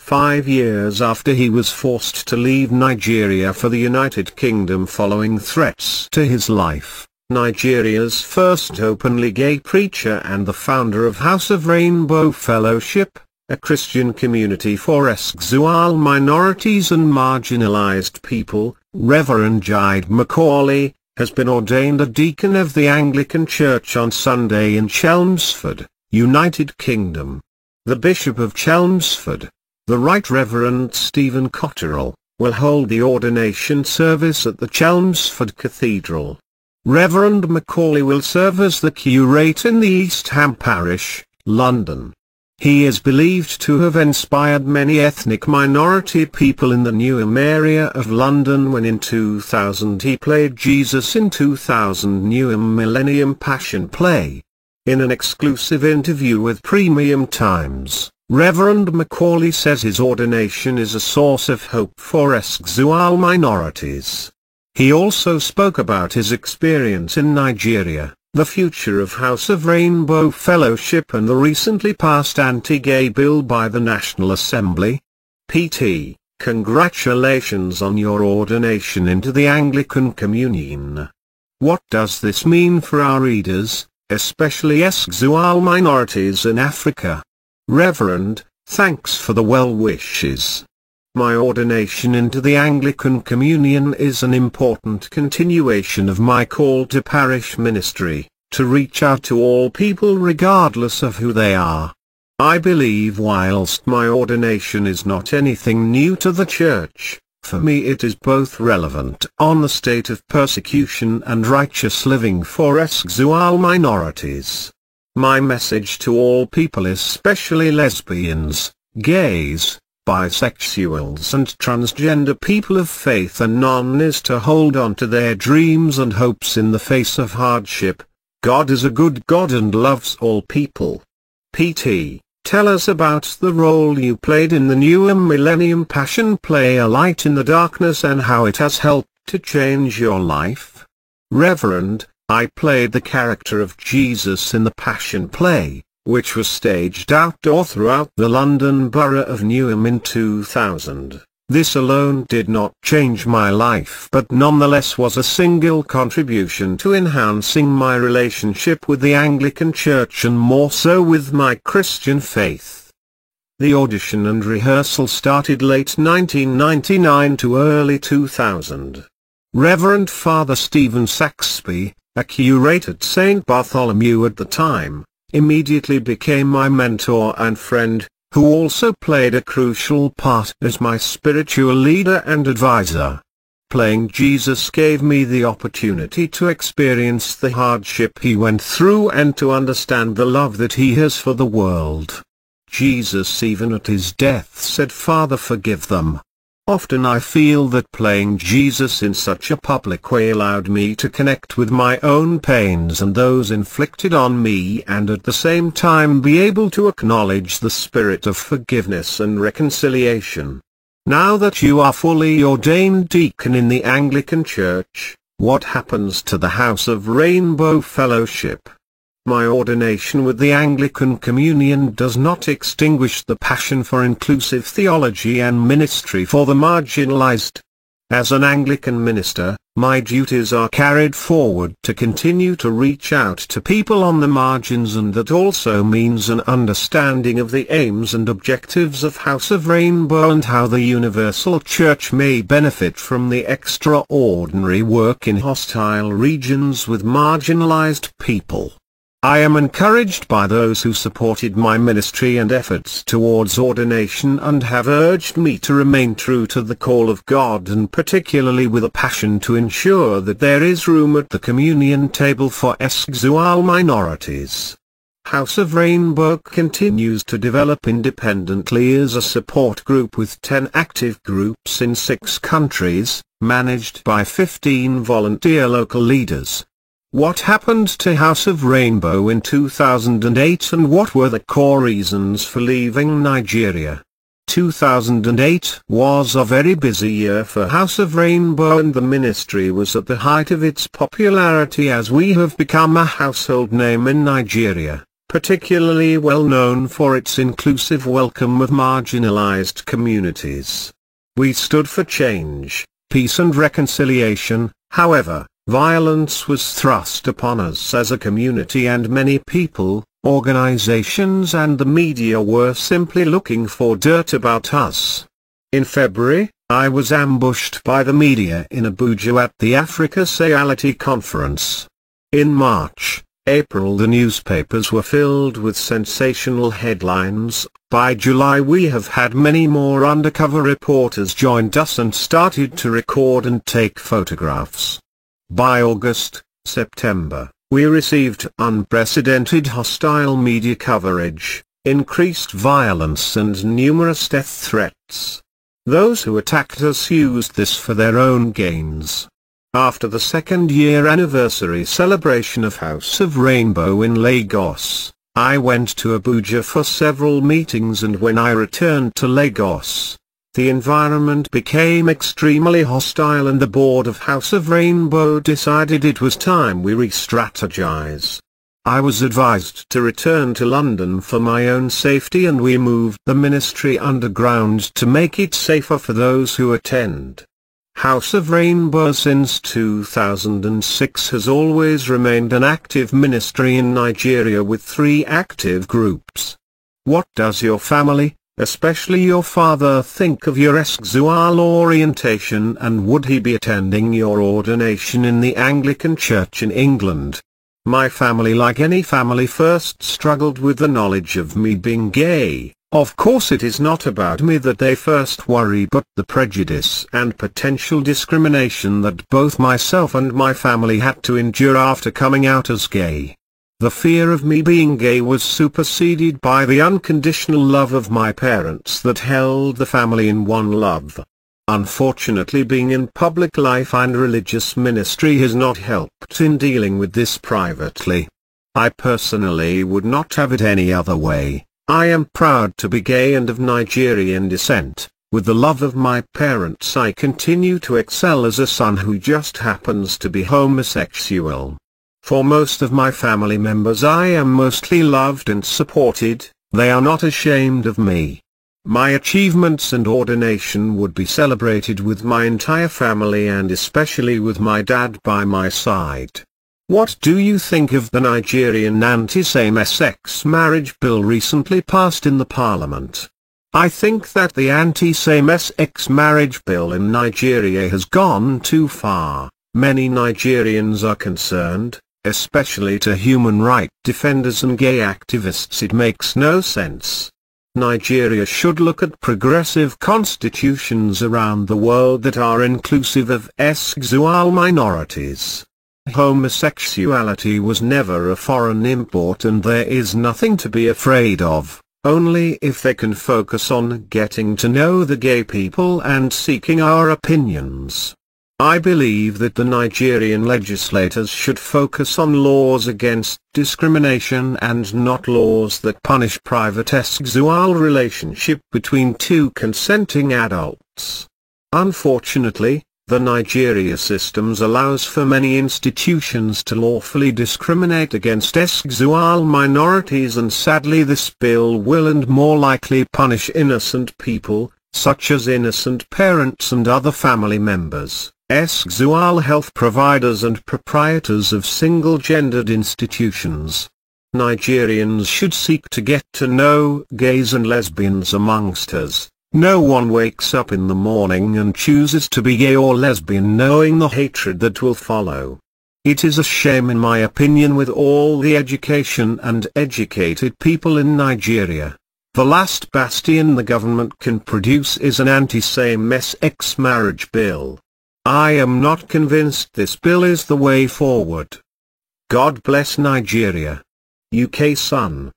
5 years after he was forced to leave Nigeria for the United Kingdom following threats to his life. Nigeria's first openly gay preacher and the founder of House of Rainbow Fellowship, a Christian community for sexual minorities and marginalized people, Reverend Jide Macaulay, has been ordained a deacon of the Anglican Church on Sunday in Chelmsford, United Kingdom. The Bishop of Chelmsford, the Right Reverend Stephen Cotterill, will hold the ordination service at the Chelmsford Cathedral. Reverend Macaulay will serve as the curate in the East Ham Parish, London. He is believed to have inspired many ethnic minority people in the Newham area of London when in 2000 he played Jesus in 2000 Newham Millennium Passion Play. In an exclusive interview with Premium Times, Reverend Macaulay says his ordination is a source of hope for sexual minorities. He also spoke about his experience in Nigeria, the future of House of Rainbow Fellowship and the recently passed anti-gay bill by the National Assembly. PT, congratulations on your ordination into the Anglican Communion. What does this mean for our readers, especially sexual minorities in Africa? Reverend, thanks for the well wishes. My ordination into the Anglican Communion is an important continuation of my call to parish ministry, to reach out to all people regardless of who they are. I believe whilst my ordination is not anything new to the Church, for me it is both relevant on the state of persecution and righteous living for sexual minorities. My message to all people, especially lesbians, gays, bisexuals and transgender people of faith and none, is to hold on to their dreams and hopes in the face of hardship. God is a good God and loves all people. PT, tell us about the role you played in the Newham Millennium Passion Play A Light in the Darkness and how it has helped to change your life. Reverend, I played the character of Jesus in the Passion Play, which was staged outdoor throughout the London borough of Newham in 2000. This alone did not change my life but nonetheless was a single contribution to enhancing my relationship with the Anglican Church and more so with my Christian faith. The audition and rehearsal started late 1999 to early 2000. Reverend Father Stephen Saxby, a curate at St. Bartholomew at the time, immediately became my mentor and friend, who also played a crucial part as my spiritual leader and advisor. Playing Jesus gave me the opportunity to experience the hardship he went through and to understand the love that he has for the world. Jesus even at his death said, "Father, forgive them." Often I feel that playing Jesus in such a public way allowed me to connect with my own pains and those inflicted on me and at the same time be able to acknowledge the spirit of forgiveness and reconciliation. Now that you are fully ordained deacon in the Anglican Church, what happens to the House of Rainbow Fellowship? My ordination with the Anglican Communion does not extinguish the passion for inclusive theology and ministry for the marginalized. As an Anglican minister, my duties are carried forward to continue to reach out to people on the margins, and that also means an understanding of the aims and objectives of House of Rainbow and how the Universal Church may benefit from the extraordinary work in hostile regions with marginalized people. I am encouraged by those who supported my ministry and efforts towards ordination and have urged me to remain true to the call of God, and particularly with a passion to ensure that there is room at the communion table for sexual minorities. House of Rainbow continues to develop independently as a support group with 10 active groups in 6 countries, managed by 15 volunteer local leaders. What happened to House of Rainbow in 2008 and what were the core reasons for leaving Nigeria? 2008 was a very busy year for House of Rainbow and the ministry was at the height of its popularity as we have become a household name in Nigeria, particularly well known for its inclusive welcome of marginalized communities. We stood for change, peace and reconciliation. However, violence was thrust upon us as a community, and many people, organizations and the media were simply looking for dirt about us. In February, I was ambushed by the media in Abuja at the Africa Sayality Conference. In March, April the newspapers were filled with sensational headlines. By July we have had many more undercover reporters joined us and started to record and take photographs. By August, September, we received unprecedented hostile media coverage, increased violence and numerous death threats. Those who attacked us used this for their own gains. After the second-year anniversary celebration of House of Rainbow in Lagos, I went to Abuja for several meetings, and when I returned to Lagos, the environment became extremely hostile and the board of House of Rainbow decided it was time we re-strategize. I was advised to return to London for my own safety, and we moved the ministry underground to make it safer for those who attend. House of Rainbow since 2006 has always remained an active ministry in Nigeria with 3 active groups. What does your family, especially your father, think of your sexual orientation, and would he be attending your ordination in the Anglican Church in England? My family, like any family, first struggled with the knowledge of me being gay. Of course it is not about me that they first worry, but the prejudice and potential discrimination that both myself and my family had to endure after coming out as gay. The fear of me being gay was superseded by the unconditional love of my parents that held the family in one love. Unfortunately, being in public life and religious ministry has not helped in dealing with this privately. I personally would not have it any other way. I am proud to be gay and of Nigerian descent. With the love of my parents, I continue to excel as a son who just happens to be homosexual. For most of my family members, I am mostly loved and supported. They are not ashamed of me. My achievements and ordination would be celebrated with my entire family, and especially with my dad by my side. What do you think of the Nigerian anti-same-sex marriage bill recently passed in the parliament? I think that the anti-same-sex marriage bill in Nigeria has gone too far. Many Nigerians are concerned, especially to human rights defenders and gay activists. It makes no sense. Nigeria should look at progressive constitutions around the world that are inclusive of sexual minorities. Homosexuality was never a foreign import, and there is nothing to be afraid of, only if they can focus on getting to know the gay people and seeking our opinions. I believe that the Nigerian legislators should focus on laws against discrimination and not laws that punish private sexual relationship between 2 consenting adults. Unfortunately, the Nigeria systems allows for many institutions to lawfully discriminate against sexual minorities, and sadly this bill will and more likely punish innocent people, such as innocent parents and other family members, sexual health providers and proprietors of single-gendered institutions. Nigerians should seek to get to know gays and lesbians amongst us. No one wakes up in the morning and chooses to be gay or lesbian knowing the hatred that will follow. It is a shame, in my opinion, with all the education and educated people in Nigeria. The last bastion the government can produce is an anti-same-sex marriage bill. I am not convinced this bill is the way forward. God bless Nigeria. UK Sun.